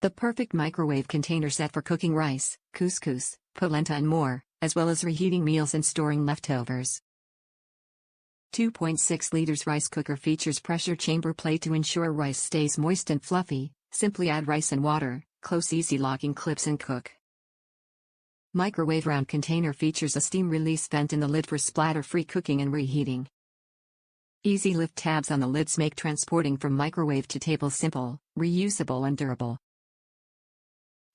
The perfect microwave container set for cooking rice, couscous, polenta and more, as well as reheating meals and storing leftovers. 2.6 liters rice cooker features pressure chamber plate to ensure rice stays moist and fluffy. Simply add rice and water, close easy locking clips and cook. Microwave round container features a steam release vent in the lid for splatter-free cooking and reheating. Easy lift tabs on the lids make transporting from microwave to table simple, reusable and durable.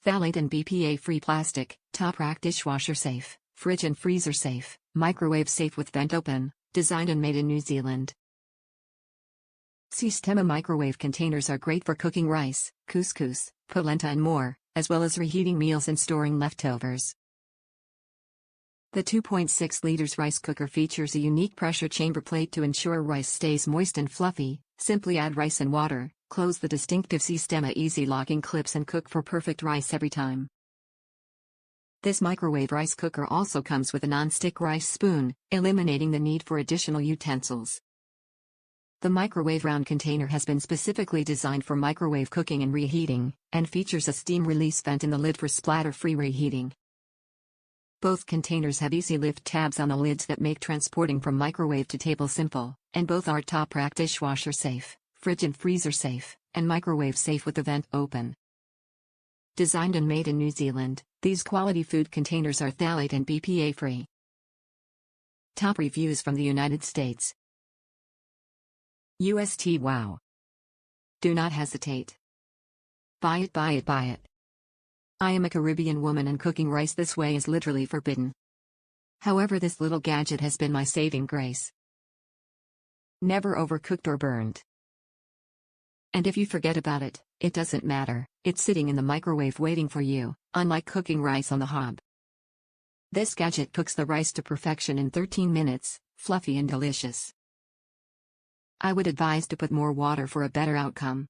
Phthalate and BPA-free plastic, top rack dishwasher safe, fridge and freezer safe, microwave safe with vent open, designed and made in New Zealand. Sistema microwave containers are great for cooking rice, couscous, polenta and more, as well as reheating meals and storing leftovers. The 2.6 liters rice cooker features a unique pressure chamber plate to ensure rice stays moist and fluffy. Simply add rice and water, close the distinctive Sistema easy locking clips and cook for perfect rice every time. This microwave rice cooker also comes with a non-stick rice spoon, eliminating the need for additional utensils. The microwave round container has been specifically designed for microwave cooking and reheating, and features a steam release vent in the lid for splatter-free reheating. Both containers have easy lift tabs on the lids that make transporting from microwave to table simple, and both are top rack dishwasher safe, fridge and freezer safe, and microwave safe with the vent open. Designed and made in New Zealand, these quality food containers are phthalate and BPA free. Top reviews from the United States. UST Wow. Do not hesitate. Buy it, buy it, buy it. I am a Caribbean woman and cooking rice this way is literally forbidden. However, this little gadget has been my saving grace. Never overcooked or burned. And if you forget about it, it doesn't matter, it's sitting in the microwave waiting for you, unlike cooking rice on the hob. This gadget cooks the rice to perfection in 13 minutes, fluffy and delicious. I would advise to put more water for a better outcome.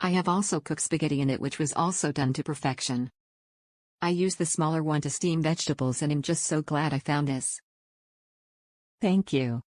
I have also cooked spaghetti in it, which was also done to perfection. I use the smaller one to steam vegetables and am just so glad I found this. Thank you.